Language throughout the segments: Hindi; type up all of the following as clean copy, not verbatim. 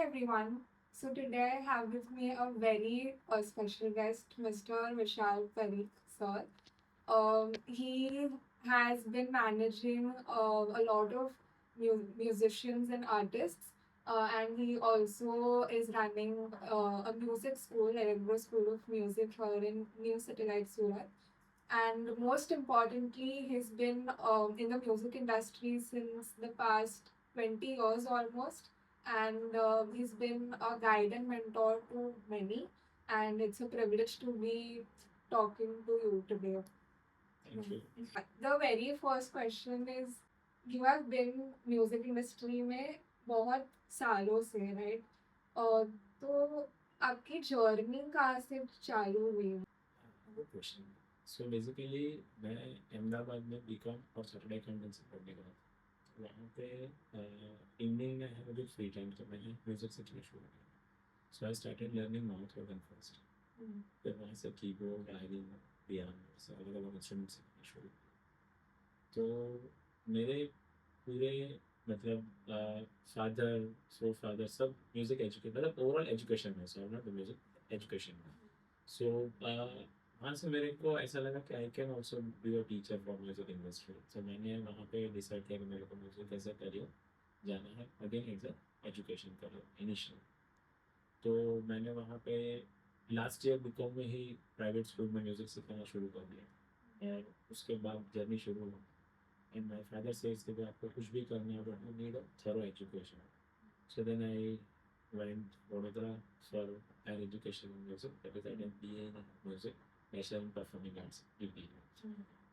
everyone. So today I have with me a very special guest, Mr. Vishal Parikh sir. He has been managing a lot of musicians and artists, and he also is running a music school, Allegro School of Music here in New Satellite Surat. And most importantly, he's been in the music industry since the past 20 years almost. And he's been a guide and mentor to many. And it's a privilege to be talking to you today. Thank you. The very first question is, you have been music industry में बहुत सालों से, right? तो आपकी जर्नी कहाँ से चालू हुई? Good question. So basically मैं अहमदाबाद में बीकॉम और चार्टर्ड अकाउंटेंसी पढ़ने गया था। वहाँ पे इवनिंग में है मुझे फ्री टाइम तो मैंने म्यूजिक सीखना शुरू किया। So I started learning mouth organ first. फिर वहाँ से कीबोर्ड, वायलिन, पियानो से अलग अलग इंस्ट्रूमेंट सीखना शुरू किया। तो मेरे पूरे मतलब फादर सो फादर सब म्यूजिक एजुकेट मतलब ओवरऑल एजुकेशन में सो नॉट म्यूजिक एजुकेशन में। सो वहाँ से मेरे को ऐसा लगा कि I can also be a teacher for music industry. तो मैंने वहाँ पे डिसाइड किया कि मेरे को म्यूजिक एज अ करियर जाना है, again as a education career initial. तो मैंने वहाँ पे लास्ट ईयर बीकॉम में ही प्राइवेट स्कूल में म्यूज़िक सिखाना शुरू कर दिया और उसके बाद जर्नी शुरू हुई। एंड माय फादर सेज कि आपको कुछ भी करना है but you need a thorough education. So then I went Vadodara for higher education in music. That is, I did BA in music, National in Performing Arts, UP.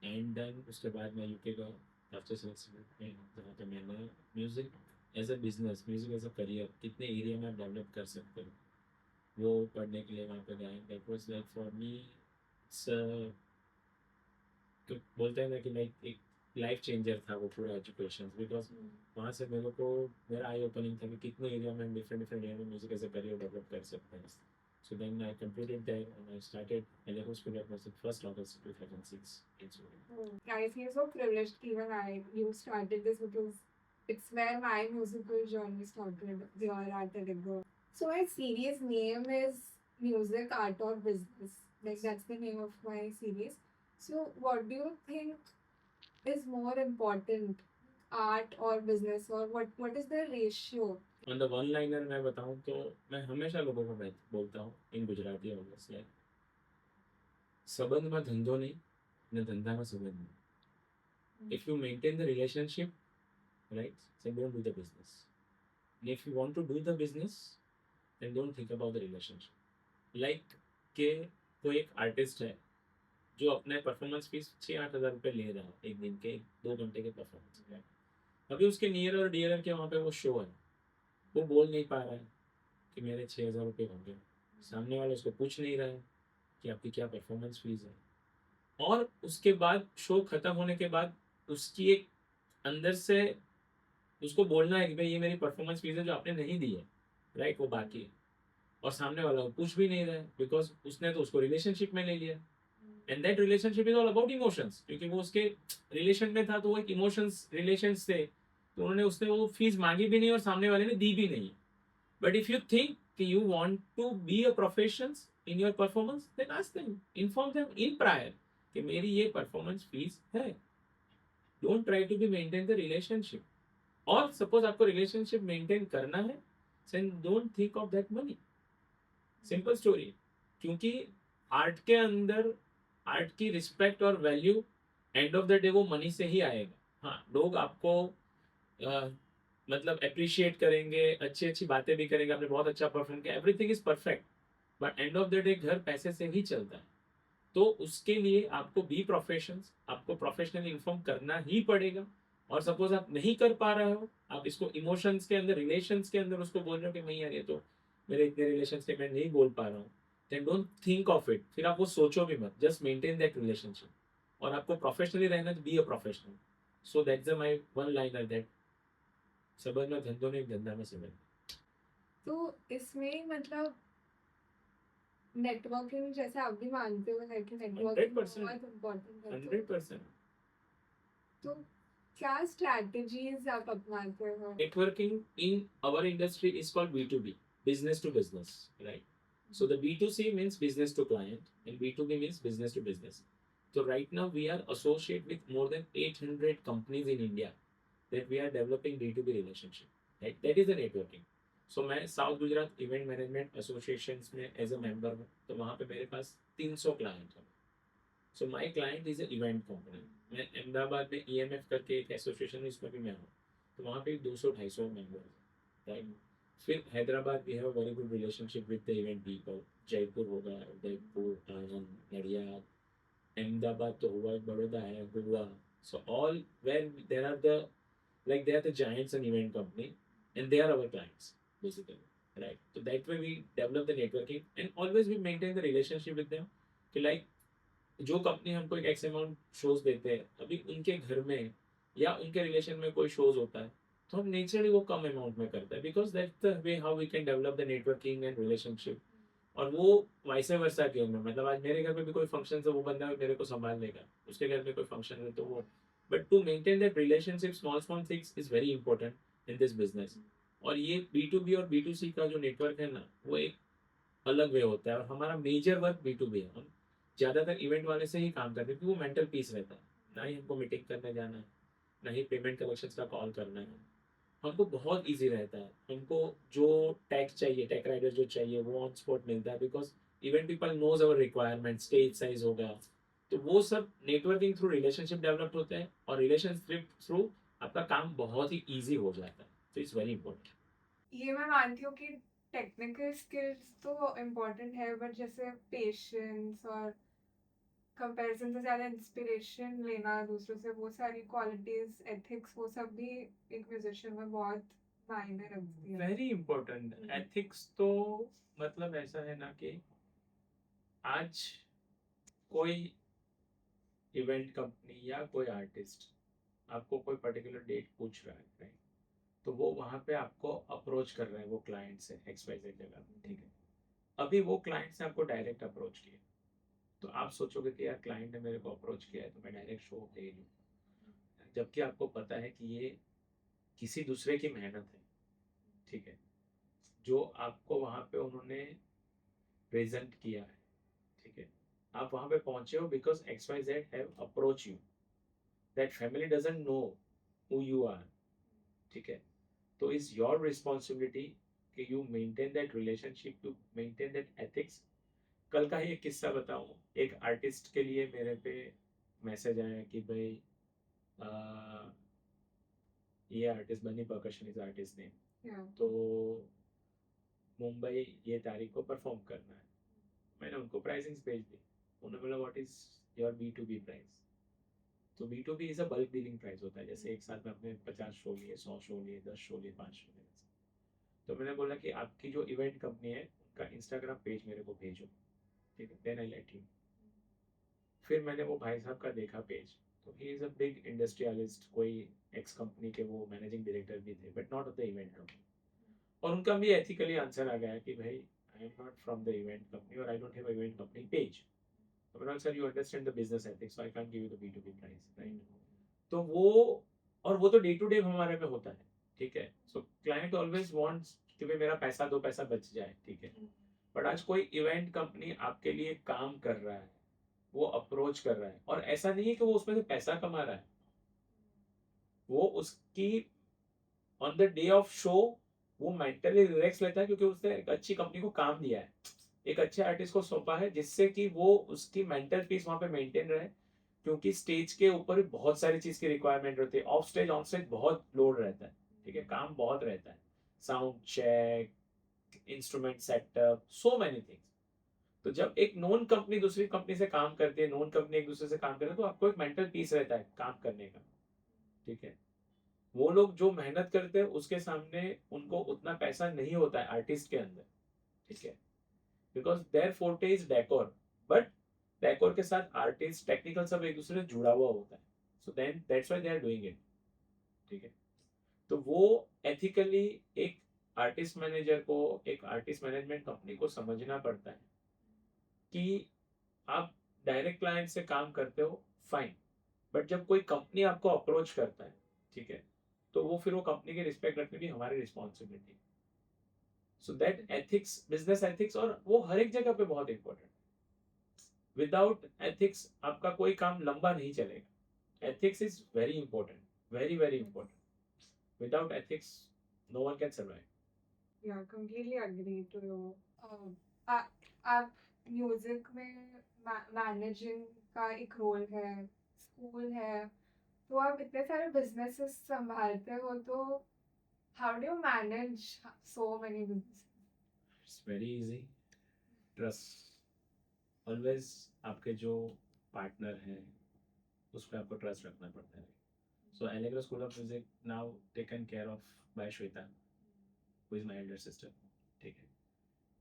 And then उसके बाद मैं यूके का आफ्टर सेमेस्टर में जहाँ पे मैंने music as a business, music as a career कितने एरिया में आप डेवलप कर सकते हो वो पढ़ने के लिए वहाँ पे गए। That was like for me it's तो बोलते हैं ना कि लाइक एक लाइफ चेंजर था वो पूरा एजुकेशन, बिकॉज वहाँ से मेरे को मेरा आई ओपनिंग था कि कितने एरिया में डिफरेंट डिफरेंट एरिया में music as a career develop कर सकते हैं। So then I completed that and I started Allegro School of Music 1st August 2006 in Surat. I feel so privileged even you started this because it's where my musical journey started here at Telugu. So my series name is Music, Art or Business. Like that's the name of my series. So what do you think is more important, art or business, or what is the ratio? On the one liner मैं बताऊँ तो मैं हमेशा लोगों को बोलता हूँ इन गुजराती ऑब्वियसली, संबंध में धंधो नहीं न धंधा में संबंध नहीं। If you maintain the relationship, right, then don't do the business. And if you want to do the business, then don't think about the relationship. Like के कोई एक आर्टिस्ट है जो अपने परफॉर्मेंस फीस 6-8 हज़ार रुपये ले रहा है एक दिन के 2 घंटे के परफॉर्मेंस के। अभी उसके नियर और डियर के वहाँ पे वो शो है, वो बोल नहीं पा रहा है कि मेरे 6,000 रुपये होंगे, सामने वाले उसको पूछ नहीं रहा है कि आपकी क्या परफॉर्मेंस फीस है। और उसके बाद शो खत्म होने के बाद उसकी एक अंदर से उसको बोलना है कि भाई ये मेरी परफॉर्मेंस फीस है जो आपने नहीं दी है, राइट, वो बाकी है। और सामने वाला वो पूछ भी नहीं रहा है बिकॉज उसने तो उसको रिलेशनशिप में ले लिया। And that relationship is all about emotions, क्योंकि वो उसके रिलेशन में था तो वो एक इमोशंस रिलेशंस थे, तो उन्होंने उसने वो फीस मांगी भी नहीं और सामने वाले ने दी भी नहीं। बट इफ यू थिंक कि you want to be a professional in your performance, then ask them, inform them in prior कि मेरी ये परफॉर्मेंस फीस है। Don't try to be maintain the relationship. और सपोज आपको रिलेशनशिप मेंटेन करना है, then don't think of that money. Simple story. क्योंकि आर्ट के अंदर आर्ट की रिस्पेक्ट और value end of the day वो मनी से ही आएगा। हाँ, लोग आपको मतलब अप्रिशिएट करेंगे, अच्छी अच्छी बातें भी करेंगे, आपने बहुत अच्छा परफॉर्म किया, everything is perfect, but and of the day घर पैसे से ही चलता है। तो उसके लिए आपको बी प्रोफेशनल, आपको प्रोफेशनली इन्फॉर्म करना ही पड़ेगा। और सपोज आप नहीं कर पा रहे हो, आप इसको इमोशंस के अंदर, रिलेशंस के अंदर उसको बोल रहे हो कि नहीं यार ये तो मेरे इतने रिलेशंस के मैं नहीं बोल पा रहा हूँ, then don't think of it. फिर आप वो सोचो भी मत, जस्ट मेंटेन दैट रिलेशनशिप। और आपको प्रोफेशनली रहना तो B a professional. So that's my one liner, that सबंध में धंधो नहीं, धंधा में संबंध। तो इसमें मतलब नेटवर्किंग जैसे आप भी मानते हो, लाइक नेटवर्किंग 100%, बहुत इम्पोर्टेंट है। 100%। तो क्या strategies आप अपनाते हो? Networking in our industry is called B2B, business to business, right? So the B2C means business to client and B2B means business to business. So right now we are associated with more than 800 companies in India that we are developing B2B relationship, right? That is the networking. So मैं south Gujarat event management association में एज अ मेंबर हूँ, तो वहाँ पे मेरे पास 300 क्लाइंट हैं. So my client is a event company. मैं अहमदाबाद में ईएमएफ करके एक एसोसिएशन है, इसमें भी मैं हूँ, तो वहाँ पे 200-250 मेंबर हैं, राइट. फिर Hyderabad we have a very good relationship with the event people. Jaipur होगा, उदयपुर, आनंद, नडियाद, अहमदाबाद तो हुआ, बड़ौदा है, Goa. So all where there are the like they are the giants in event company and they are our clients basically, right? So that way we develop the networking and always we maintain the relationship with them कि like जो कंपनी हमको एक एक्स अमाउंट शोज देते हैं, अभी उनके घर में या उनके रिलेशन में कोई शोज होता है, तो हम नेचुरली वो कम अमाउंट में करते हैं, because that's the way how we can develop the networking and relationship. और वो वाइस वर्सा के में, मतलब आज मेरे घर में भी कोई फंक्शन है, वो बंदा मेरे को संभाल लेगा, उसके घर में कोई फंक्शन है तो वो. But to maintain that relationship, small small things is very important in this business. और ये B2B और B2C का जो नेटवर्क है ना, वो एक अलग वे होता है. और हमारा मेजर वर्क B2B है. हम ज़्यादातर इवेंट वाले से ही काम करते हैं, क्योंकि वो मेंटल पीस रहता है. ना ही हमको मीटिंग करने जाना है, ना ही पेमेंट कलेक्शंस का कॉल करना है. हमको बहुत इजी रहता है. हमको जो टैक्स चाहिए, टैक राइडर जो चाहिए, वो ऑन स्पॉट मिलता है, because event people knows our requirement, stage size होगा, तो वो सब नेटवर्किंग थ्रू रिलेशनशिप डेवलप होते हैं, और रिलेशनशिप थ्रू आपका काम बहुत ही ईजी हो जाता है. तो इट्स वेरी इंपॉर्टेंट. ये मैं मानती हूँ कि टेक्निकल स्किल्स तो इम्पोर्टेंट है, बट जैसे पेशेंस और कंपैरिजन से ज़्यादा इंस्पिरेशन लेना दूसरों से, वो सारी क्वालिटीज, एथिक्स, वो सब भी एक म्यूजिशियन में बहुत मायने रखती है. Very important. एथिक्स तो मतलब ऐसा है ना कि आज कोई इवेंट कंपनी या कोई आर्टिस्ट आपको कोई पर्टिकुलर डेट पूछ रहा है, राइट, तो वो वहाँ पे आपको अप्रोच कर रहे हैं, वो क्लाइंट से XYZ जगह, ठीक है. अभी वो क्लाइंट से आपको डायरेक्ट अप्रोच किया, तो आप सोचोगे कि यार क्लाइंट ने मेरे को अप्रोच किया है तो मैं डायरेक्ट शो दे लूँ, जबकि आपको पता है कि ये किसी दूसरे की मेहनत है, ठीक है, जो आपको वहाँ पे उन्होंने प्रेजेंट किया है, ठीक है. आप वहाँ पे पहुँचे हो because XYZ have approach you. That family doesn't know who you are, ठीक है. तो इज योर रिस्पॉन्सिबिलिटी कि you maintain that relationship, you maintain that ethics. कल का ही एक किस्सा बताऊं. एक आर्टिस्ट के लिए मेरे पे मैसेज आया कि भाई ये आर्टिस्ट बनी, परकशन इज आर्टिस्ट नेम, तो मुंबई ये तारीख को परफॉर्म करना है. मैंने उनको प्राइसिंग्स भेज दी. उन्होंने बोला what is your B2B price. तो B2B is a bulk dealing price होता है, जैसे एक साथ में आपने 50 शो लिए, 100 शो लिए, 10 शो लिए, 5 शो लिए. तो मैंने बोला कि आपकी जो इवेंट कंपनी है उनका इंस्टाग्राम पेज मेरे को भेजो, ठीक है, देन आई लेट यू. फिर मैंने वो भाई साहब का देखा पेज, तो he is a big industrialist, कोई एक्स कंपनी के वो मैनेजिंग डायरेक्टर भी थे, but not of the event company. और उनका भी एथिकली आंसर आ गया कि भाई I am not from the event company और I don't have event company page. तो मैंने sir you understand the business ethics, so I can't give you the B2B price, right. तो वो, और वो तो डे टू डे हमारे में होता है, ठीक है. सो क्लाइंट ऑलवेज वांट्स कि भाई मेरा पैसा, 2 पैसा बच जाए, ठीक है. बट आज कोई इवेंट कंपनी आपके लिए काम कर रहा है, वो अप्रोच कर रहा है, और ऐसा नहीं है कि वो उसमें से पैसा कमा रहा है. वो उसकी on the day of show वो मेंटली रिलैक्स लेता है, क्योंकि उसने एक अच्छी कंपनी को काम दिया है, एक अच्छे आर्टिस्ट को सौंपा है, जिससे कि वो उसकी मेंटल पीस वहां पे मेंटेन रहे. क्योंकि स्टेज के ऊपर बहुत सारी चीज की रिक्वायरमेंट होती है, ऑफ स्टेज ऑन स्टेज बहुत लोड रहता है, ठीक है, काम बहुत रहता है, sound check, instrument setup, so many things. तो जब एक नॉन कंपनी दूसरी कंपनी से काम करती है, नॉन कंपनी एक दूसरे से काम करती है, तो आपको एक मेंटल पीस रहता है काम करने का, ठीक है. वो लोग जो मेहनत करते हैं उसके सामने उनको उतना पैसा नहीं होता है आर्टिस्ट के अंदर, ठीक है, because their forte is decor. But decor के साथ आर्टिस्ट, टेक्निकल सब एक दूसरे से जुड़ा हुआ होता है. So then that's why they are doing it, ठीक है. तो वो एथिकली एक आर्टिस्ट मैनेजर को, एक आर्टिस्ट मैनेजमेंट कंपनी को समझना पड़ता है कि आप डायरेक्ट क्लाइंट से काम करते हो, फाइन, बट जब कोई कंपनी आपको अप्रोच करता है ठीक है, तो वो फिर वो कंपनी की रिस्पेक्ट रखने की हमारी responsibility. So that ethics, business ethics, और वो हर एक जगह पे बहुत इंपॉर्टेंट। विदाउट एथिक्स आपका कोई काम लंबा नहीं चलेगा। Ethics is very important, very very important. Without ethics no one can survive. Yeah, completely agree to you. आप म्यूजिक में मैनेजिंग का एक रोल है, स्कूल है, तो आप इतने सारे बिजनेसेस संभालते हो, तो how do you manage so many businesses? It's very easy. Trust. Always आपके जो पार्टनर हैं उस पर आपको ट्रस्ट रखना पड़ता है। So Allegro school of music now taken care of by Shweta, who is my elder sister. ठीक है,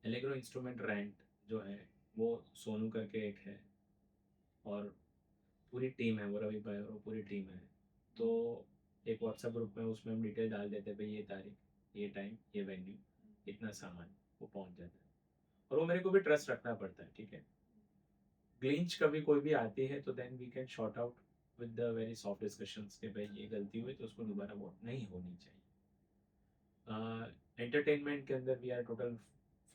एलेग्रो इंस्ट्रूमेंट रेंट जो है वो सोनू करके एक है, और पूरी टीम है, वो रवि भाई और वो पूरी टीम है। तो एक व्हाट्सएप ग्रुप में उसमें हम डिटेल डाल देते हैं, भाई ये तारीख, ये टाइम, ये वेन्यू, इतना सामान, वो पहुंच जाता है। और वो मेरे को भी ट्रस्ट रखना पड़ता है। ठीक है, ग्लिंच कभी कोई भी आती है तो then we can sort out with the very soft discussions कि भाई ये गलती हुई तो उसको दोबारा वो नहीं होनी चाहिए। एंटरटेनमेंट के अंदर we are total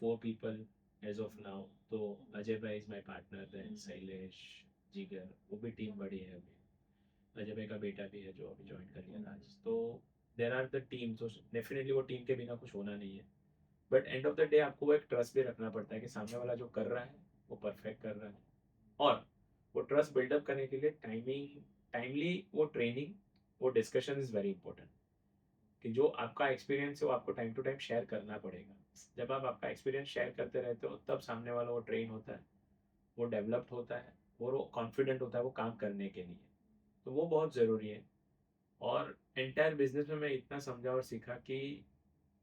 4 people as of now. तो अजय भाई is my partner, then Shailesh, Jigar, वो भी टीम बड़ी है अभी। अजय भाई का बेटा भी है जो अभी ज्वाइन कर लिया आज। तो देर आर द टीम, तो डेफिनेटली वो टीम के बिना कुछ होना नहीं है। But and of the day आपको वो एक ट्रस्ट भी रखना पड़ता है कि सामने वाला जो कर रहा है वो परफेक्ट कर रहा है। और वो ट्रस्ट बिल्डअप करने के लिए टाइमली वो ट्रेनिंग, वो डिस्कशन इज वेरी इंपॉर्टेंट। कि जो आपका एक्सपीरियंस है वो आपको टाइम टू टाइम शेयर करना पड़ेगा। जब आप आपका एक्सपीरियंस शेयर करते रहते हो तब सामने वाला वो ट्रेन होता है, वो डेवलप्ड होता है, और वो कॉन्फिडेंट होता है वो काम करने के लिए। तो वो बहुत ज़रूरी है। और एंटायर बिजनेस में मैं इतना समझा और सीखा कि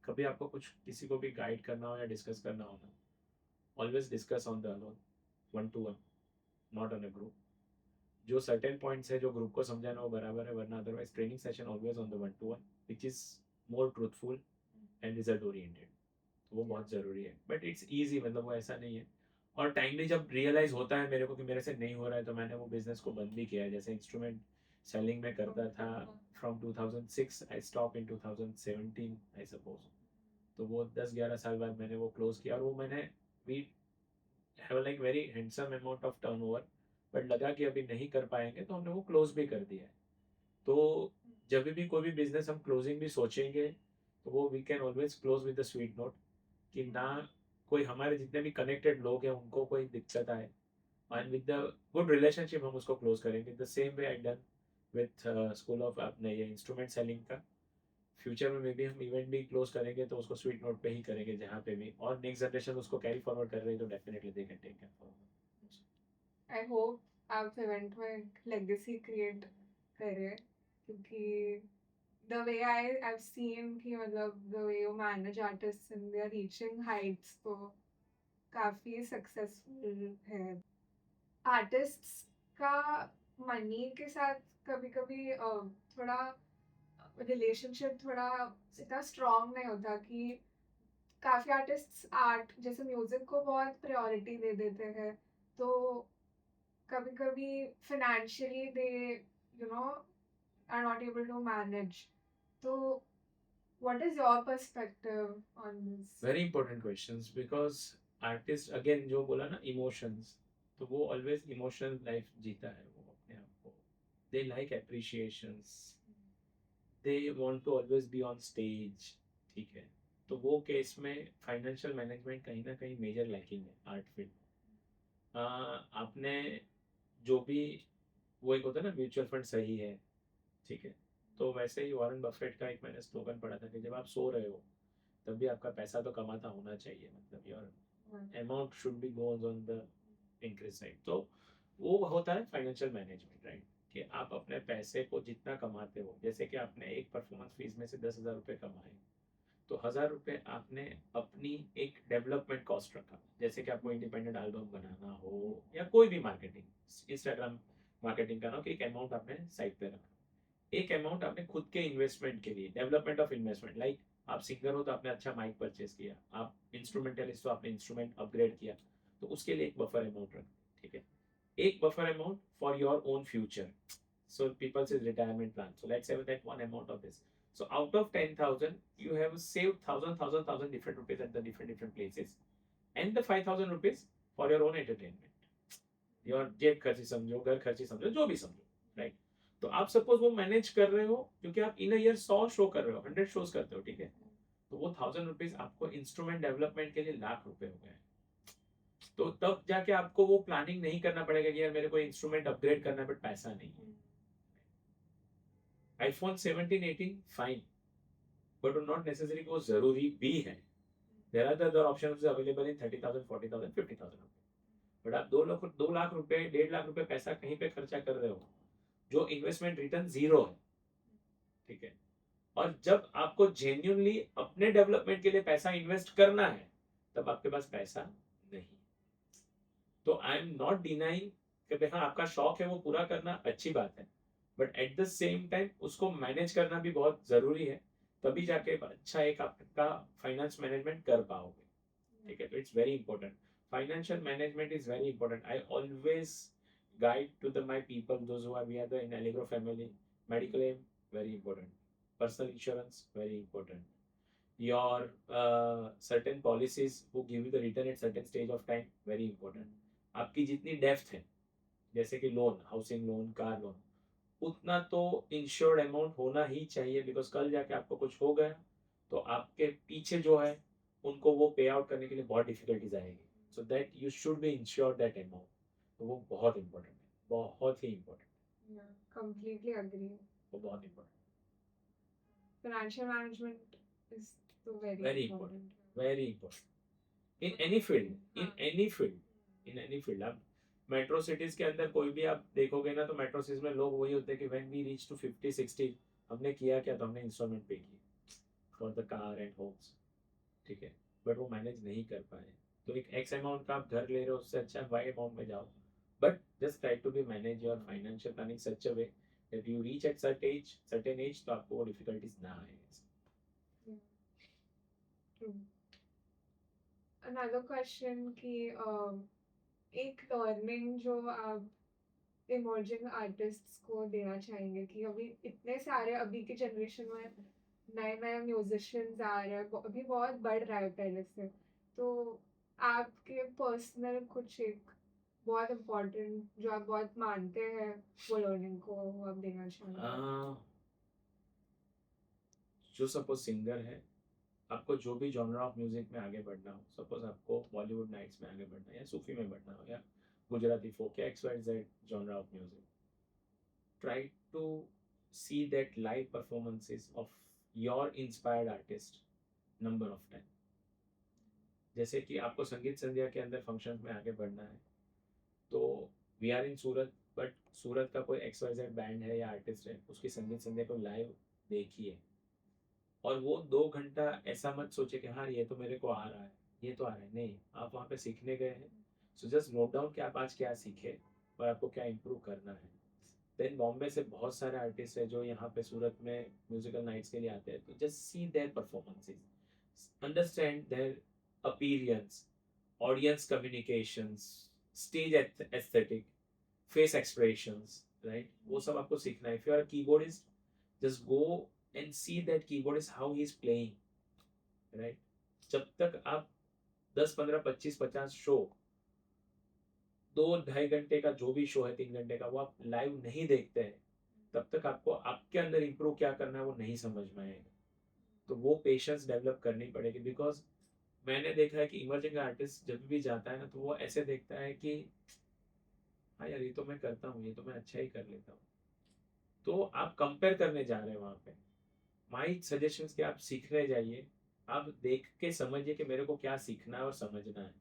कभी आपको कुछ किसी को भी गाइड करना हो या डिस्कस करना हो ना, always discuss on the alone, 1-to-1, not on a group. जो सर्टेन पॉइंट्स है जो ग्रुप को समझाना वो बराबर है, वरना otherwise training session always on the 1-to-1, which is more truthful and result oriented. तो वो बहुत ज़रूरी है। बट इट्स ईजी, मतलब वो ऐसा नहीं है। और टाइमली जब रियलाइज होता है मेरे को कि मेरे से नहीं हो रहा है, तो मैंने वो बिजनेस को बंद भी किया है। जैसे इंस्ट्रूमेंट सेलिंग में करता था from 2006, I stop in 2017 I suppose. तो वो 10-11 साल बाद मैंने वो क्लोज किया। और वो मैंने, we have like very handsome amount of turnover, but लगा कि अभी नहीं कर पाएंगे तो हमने वो क्लोज भी कर दिया है। तो जब भी कोई भी बिजनेस हम क्लोजिंग भी सोचेंगे तो वो we can always close with the sweet note, कि ना कोई हमारे जितने भी कनेक्टेड लोग हैं उनको कोई दिक्कत आए, and with the good relationship हम उसको क्लोज करेंगे। The same way I done with school of अपने ये इंस्ट्रूमेंट सेलिंग का। फ्यूचर में मे बी हम इवेंट भी क्लोज करेंगे तो उसको स्वीट नोट पे ही करेंगे जहाँ पे भी, और नेक्स्ट जनरेशन उसको कैरी फॉरवर्ड कर रही है तो definitely they can take care forward. I hope आप इवेंट में एक लेगेसी क्रिएट करें, क्योंकि the way I've seen कि मतलब the way you manage artists and they're reaching heights, तो काफी सक्सेसफुल है। आर्टिस्ट्स का मनी के साथ कभी कभी थोड़ा रिलेशनशिप थोड़ा इतना स्ट्रांग नहीं होता, कि काफी आर्टिस्ट्स आर्ट जैसे म्यूजिक को बहुत प्रायोरिटी दे देते हैं, तो कभी कभी financially they you know are not able to manage. So what is your perspective on this? Very important questions, because artist again जो बोला ना इमोशंस, तो वो ऑलवेज इमोशनल लाइफ जीता है वो अपने आप को। They like appreciations, they want to always be on stage. ठीक है, तो वो केस में फाइनेंशियल मैनेजमेंट कहीं ना कहीं मेजर लैकिंग है आर्ट फील्ड। आपने जो भी, वो एक होता है ना म्यूचुअल फंड सही है, ठीक है, तो वैसे ही वॉरेन बफेट का एक मैंने स्लोगन पढ़ा था कि जब आप सो रहे हो तब भी आपका पैसा तो कमाता होना चाहिए, मतलब your amount should be goes on the increase side. तो वो होता है फाइनेंशियल मैनेजमेंट, राइट, कि आप अपने पैसे को जितना कमाते हो, जैसे कि आपने एक परफॉर्मेंस फीस में से 10,000 रुपये कमाए, तो 1,000 रुपये आपने अपनी एक डेवलपमेंट कॉस्ट रखा। जैसे कि आपको इंडिपेंडेंट एल्बम बनाना हो या कोई भी मार्केटिंग, इंस्टाग्राम मार्केटिंग करना हो, कि एक अमाउंट आपने साइड पे रखा। एक अमाउंट आपने खुद के इन्वेस्टमेंट के लिए, डेवलपमेंट ऑफ इन्वेस्टमेंट, लाइक आप सिंगर हो तो आपने अच्छा माइक परचेज किया, आप इंस्ट्रूमेंटलिस्ट हो आपने इंस्ट्रूमेंट अपग्रेड किया, तो उसके लिए एक बफर अमाउंट रख, ठीक है, एक buffer amount for your own future. So people say retirement plan. So let's say that one amount of this. So out of 10,000, you have saved thousand different rupees at the different places, and the 5,000 rupees for your own entertainment. Your जेब खर्ची समझो, घर खर्ची समझो, जो भी समझो, राइट? तो आप सपोज वो मैनेज कर रहे हो क्योंकि आप इन ईयर 100 शो कर रहे हो, 100 शोज करते हो, ठीक है? तो वो 1,000 रुपीज आपको इंस्ट्रूमेंट डेवलपमेंट के लिए लाख रुपए हो गए। तो तब जाके आपको वो प्लानिंग नहीं करना पड़ेगा कि यार मेरे को इंस्ट्रूमेंट अपग्रेड करना है बट पैसा नहीं है। IPhone 17 18 fine, but not necessary वो जरूरी भी है। There are other options available in 30,000 40,000 50,000, but आप 2 लाख रुपए 1.5 लाख रुपए पैसा कहीं पे खर्चा कर रहे हो जो इन्वेस्टमेंट रिटर्न जीरो है, ठीक है? और जब आपको जेन्युइनली अपने डेवलपमेंट के लिए पैसा इन्वेस्ट करना है तब आपके पास पैसा नहीं। तो आई एम नॉट डिनाइंग कि हाँ आपका शौक है वो पूरा करना अच्छी बात है, but at the same time उसको मैनेज करना भी बहुत जरूरी है, तभी जाके अच्छा एक आपका फाइनेंस मैनेजमेंट कर पाओगे, ठीक है? तो it's very important, financial management is very important. I always guide to the my people, those who are we are the in Allegro family. Medical aim very important, personal insurance very important, your certain policies who give you the return at certain stage of time very important, आपकी जितनी डेप्थ है जैसे कि loan, housing loan, car loan, उतना तो इंश्योर्ड अमाउंट होना ही चाहिए, बिकॉज कल जाके आपको कुछ हो गया तो आपके पीछे जो है उनको वो पे आउट करने के लिए बहुत डिफिकल्टीज आएगी, so that you should be ensure that amount. तो वो बहुत इंपॉर्टेंट है, बहुत ही इंपॉर्टेंट, कंप्लीटली एग्री। वो बहुत इंपॉर्टेंट, फाइनेंशियल मैनेजमेंट इज तो very very important, important. Very important in any field, in any field, in any field. आप मेट्रो सिटीज के अंदर कोई भी आप देखोगे ना तो मेट्रो सिटीज में लोग वही होते हैं कि व्हेन वी रीच टू 50 60 हमने किया क्या, तो हमने इंस्टॉलमेंट पे की for the car and homes, ठीक है? बट वो मैनेज नहीं कर पाए। तो एक एक्स अमाउंट का आप घर ले रहे हो, उससे अच्छा वाई अमाउंट में जाओ, but just try to be manage your financial planning such a way that you reach at certain age तो आपको वो डिफिकल्टीज ना आए। अनदर क्वेश्चन कि एक लर्निंग जो आप इमर्जिंग आर्टिस्ट्स को देना चाहेंगे कि अभी इतने सारे अभी की जनरेशन में नए नए म्यूजिशियंस आ रहे हैं, अभी बहुत बढ़ रहा है पहले से, तो आपके पर्सनल कुछ एक बहुत इम्पोर्टेंट जो आप बहुत मानते हैं वो लर्निंग को वो आप देना चाहेंगे? जो सपोज सिंगर है, आपको जो भी जॉनर ऑफ म्यूजिक में आगे बढ़ना हो, सपोज आपको बॉलीवुड नाइट्स में आगे बढ़ना है या सूफी में बढ़ना हो या गुजराती फोक या XYZ genre of music, try to see that live performances of your inspired artist number of time. जैसे कि आपको संगीत संध्या के अंदर फंक्शन में आगे बढ़ना है तो we are in Surat, but Surat का कोई XYZ बैंड है या आर्टिस्ट है, उसकी संगीत संध्या को लाइव देखिए, और वो 2 घंटा ऐसा मत सोचे कि हाँ ये तो मेरे को आ रहा है, ये तो आ रहा है, नहीं, आप वहाँ पे सीखने गए हैं, सो जस्ट नोट डाउन कि आप आज क्या सीखे और आपको क्या इम्प्रूव करना है। देन बॉम्बे से बहुत सारे आर्टिस्ट है जो यहाँ पे सूरत में म्यूजिकल नाइट्स के लिए आते हैं, तो just see their performances, understand their appearance, audience communications, stage aesthetic, face expressions, right? वो सब आपको सीखना है। If you are a keyboardist, just go and see that keyboardist how he is playing, right? जब तक आप 10 15 25 50 शो, 2 2.5 घंटे का जो भी शो है, 3 घंटे का, वो आप लाइव नहीं देखते हैं तब तक आपको आपके अंदर इम्प्रूव क्या करना है वो नहीं समझ में आएगा। तो वो पेशेंस डेवलप करनी पड़ेगी, बिकॉज मैंने देखा है कि इमर्जिंग आर्टिस्ट जब भी जाता है ना तो वो ऐसे देखता है कि हाँ यार ये तो मैं करता हूँ, ये तो मैं अच्छा ही कर लेता हूँ, तो आप कंपेयर करने जा रहे हैं वहाँ पे। माई सजेशन कि आप सीखने जाइए, आप देख के समझिए कि मेरे को क्या सीखना है और समझना है,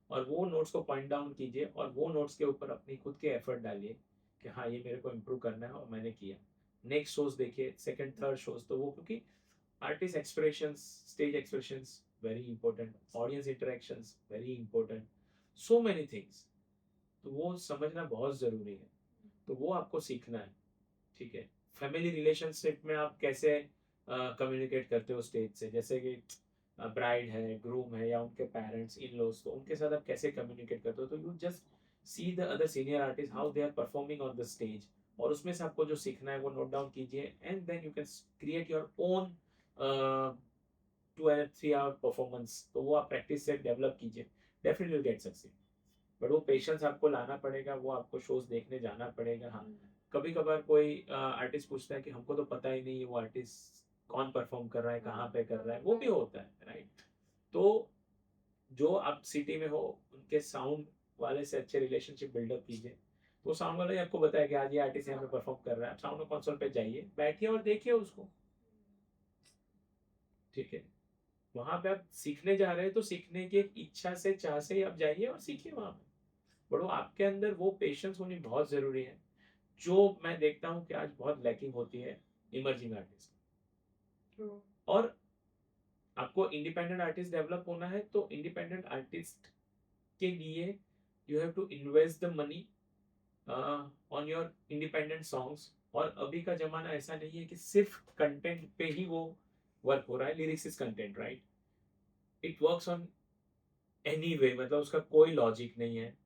और वो नोट्स को पॉइंट डाउन कीजिए और वो नोट्स के ऊपर अपनी खुद के एफर्ट डालिए कि हाँ ये मेरे को इम्प्रूव करना है और मैंने किया। नेक्स्ट शोज देखिए, सेकंड थर्ड शोज, तो वो क्योंकि artist expressions, stage expressions very important, audience interactions very important, सो मेनी थिंग्स, तो वो समझना बहुत ज़रूरी है, तो वो आपको सीखना है, ठीक है? फैमिली रिलेशनशिप में आप कैसे कम्युनिकेट करते हो स्टेज से, जैसे कि ब्राइड है, ग्रूम है या उनके पेरेंट्स, इन लॉज, तो उनके साथ आप कैसे कम्युनिकेट करते हो, तो you just see the other senior artist how they are performing on the stage, और उसमें से आपको जो सीखना है वो नोट डाउन कीजिए, and then you can create your own 2 and 3 hour performance. तो वो आप प्रैक्टिस से डेवलप कीजिए, definitely will get success. But वो पेशेंस आपको लाना पड़ेगा, वो आपको शोज देखने जाना पड़ेगा। हाँ, कभी कभार कोई आर्टिस्ट पूछता है कि हमको तो पता ही नहीं है वो आर्टिस्ट कौन परफॉर्म कर रहा है, कहाँ पे कर रहा है, वो भी होता है, राइट। तो जो आप सिटी में हो उनके साउंड वाले से अच्छे रिलेशनशिप बिल्डअप कीजिए। तो साउंड वाला ही आपको बताया कि आज ये आर्टिस्ट यहाँ पे परफॉर्म कर रहा है, आप साउंड कंसोल पे जाइए, बैठिए और देखिए उसको, ठीक है। वहां पे आप सीखने जा रहे हैं तो सीखने की एक इच्छा से, चाह से ही आप जाइए और सीखिए वहां पे। बट वो आपके अंदर वो पेशेंस होनी बहुत जरूरी है, जो मैं देखता हूँ कि आज बहुत लैकिंग होती है इमर्जिंग आर्टिस्ट। और आपको इंडिपेंडेंट आर्टिस्ट डेवलप होना है तो इंडिपेंडेंट आर्टिस्ट के लिए you have to invest the money on your independent songs. और अभी का जमाना ऐसा नहीं है कि सिर्फ कंटेंट पे ही वो वर्क हो रहा है, lyrics is content, right. It works on any way, मतलब उसका कोई लॉजिक नहीं है।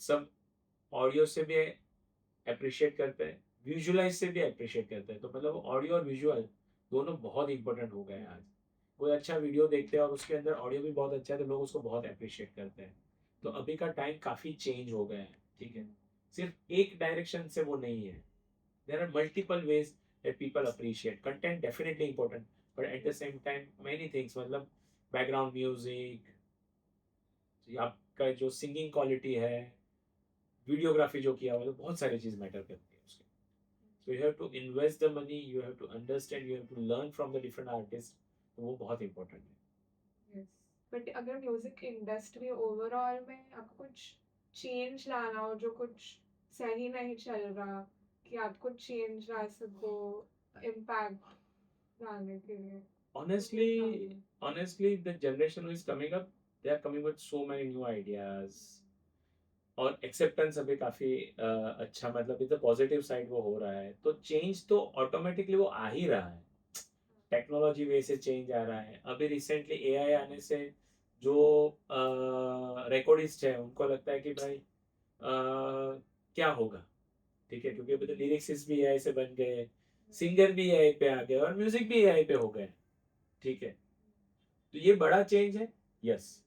सब ऑडियो से भी अप्रिशिएट करते हैं, विजुअलाइज से भी अप्रिशिएट करते हैं। तो मतलब ऑडियो और विजुअल दोनों बहुत इंपॉर्टेंट हो गए हैं आज। कोई अच्छा वीडियो देखते हैं और उसके अंदर ऑडियो भी बहुत अच्छा है तो लोग उसको बहुत अप्रिशिएट करते हैं। तो अभी का टाइम काफ़ी चेंज हो गया है, ठीक है। सिर्फ एक डायरेक्शन से वो नहीं है, there are multiple ways that people appreciate content, definitely important, but at the same time many things, मतलब बैकग्राउंड म्यूजिक, आपका जो सिंगिंग क्वालिटी है, वीडियोग्राफी जो किया हुआ है, बहुत सारी चीज़ मैटर करती है उसके। So you have to invest the money, you have to understand, you have to learn from the different artists. तो वो बहुत important है। यस, बट अगर म्यूजिक इंडस्ट्री ओवरऑल में आपको कुछ चेंज लाना हो, जो कुछ सही नहीं चल रहा, कि आप कुछ चेंज ला सको, इम्पैक्ट लाने के लिए, Honestly, honestly, the generation who is coming up, they are coming with so many new ideas. और एक्सेप्टेंस अभी काफी अच्छा, मतलब इधर पॉजिटिव साइड वो हो रहा है, तो चेंज तो ऑटोमेटिकली वो आ ही रहा है। टेक्नोलॉजी वे से चेंज आ रहा है। अभी रिसेंटली एआई आने से जो रिकॉर्डिस्ट है उनको लगता है कि भाई क्या होगा, ठीक है, क्योंकि अभी तो लिरिक्स भी एआई से बन गए, सिंगर भी एआई पे आ गए और म्यूजिक भी एआई पे हो गए, ठीक है। तो ये बड़ा चेंज है, यस।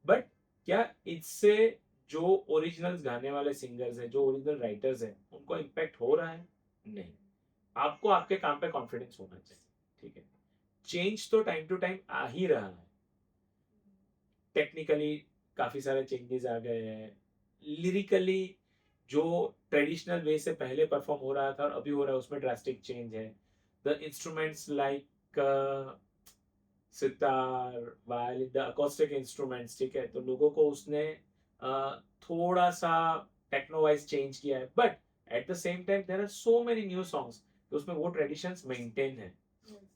बट क्या इससे जो ओरिजिनल्स गाने वाले सिंगर्स हैं, जो ओरिजिनल राइटर्स हैं, उनको इम्पैक्ट हो रहा है? नहीं। आपको आपके काम पे कॉन्फिडेंस होना चाहिए, ठीक है। चेंज तो टाइम टू टाइम आ ही रहा है। टेक्निकली काफी सारे चेंजेस आ गए हैं, लिरिकली जो ट्रेडिशनल वे से पहले परफॉर्म हो रहा था और अभी हो रहा है उसमें ड्रास्टिक चेंज है। The instruments like sitar, violin, the acoustic instruments, ठीक है, तो लोगों को उसने थोड़ा सा टेक्नो वाइज चेंज किया है। But at the same time there are so many new songs तो उसमें वो ट्रेडिशंस मेंटेन है,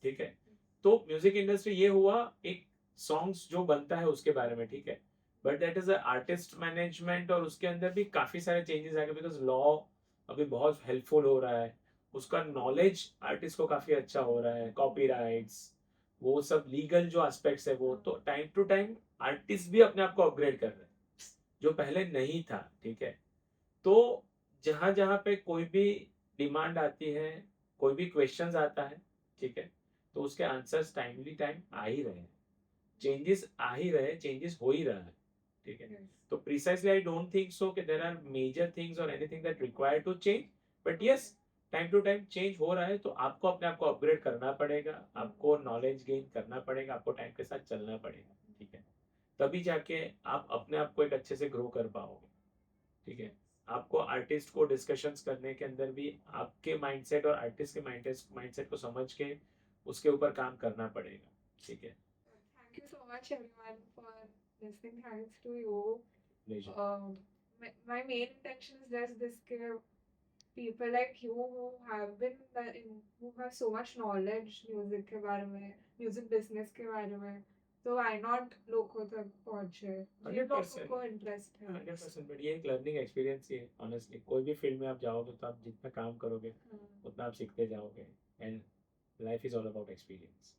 ठीक है। तो म्यूजिक इंडस्ट्री ये हुआ एक सॉन्ग्स जो बनता है उसके बारे में, ठीक है। But that is artist management, और उसके अंदर भी काफी सारे चेंजेस आ गए बिकॉज लॉ अभी बहुत हेल्पफुल हो रहा है। उसका नॉलेज आर्टिस्ट को काफी अच्छा हो रहा है, कॉपीराइट्स, वो सब लीगल जो एस्पेक्ट्स है, वो तो टाइम टू टाइम आर्टिस्ट भी अपने आप को अपग्रेड कर रहे हैं, जो पहले नहीं था, ठीक है। तो जहां जहां पे कोई भी डिमांड आती है, कोई भी क्वेश्चंस आता है, ठीक है, तो उसके आंसर्स टाइमली टाइम आ ही रहे हैं, चेंजेस आ ही रहे हैं, चेंजेस हो ही रहा है, ठीक है। तो precisely I don't think so कि देयर आर मेजर थिंग्स और anything that require to change, but yes, time to time change हो रहा है, तो आपको अपने आप को अपग्रेड करना पड़ेगा, आपको नॉलेज गेन करना पड़ेगा, आपको टाइम के साथ चलना पड़ेगा, ठीक है। तभी जाके आप अपने आप को एक अच्छे से ग्रो कर पाओगे, ठीक है। आपको आर्टिस्ट को डिस्कशंस करने के अंदर भी आपके माइंडसेट और आर्टिस्ट के माइंडसेट को समझ के उसके ऊपर काम करना पड़ेगा, ठीक है। Thank you so much, everyone, for listening. Thanks to you. Pleasure. My main intention is just this: people like you who have been who have so much knowledge music के बारे में, music business के बारे में, तो why not लोगों तक पहुंचे, जिन लोगों को इंटरेस्ट है। 100%, बट ये एक लर्निंग एक्सपीरियंस ही है ऑनेस्टली। कोई भी फील्ड में आप जाओगे तो आप जितना काम करोगे उतना आप सीखते जाओगे, and life is all about experience.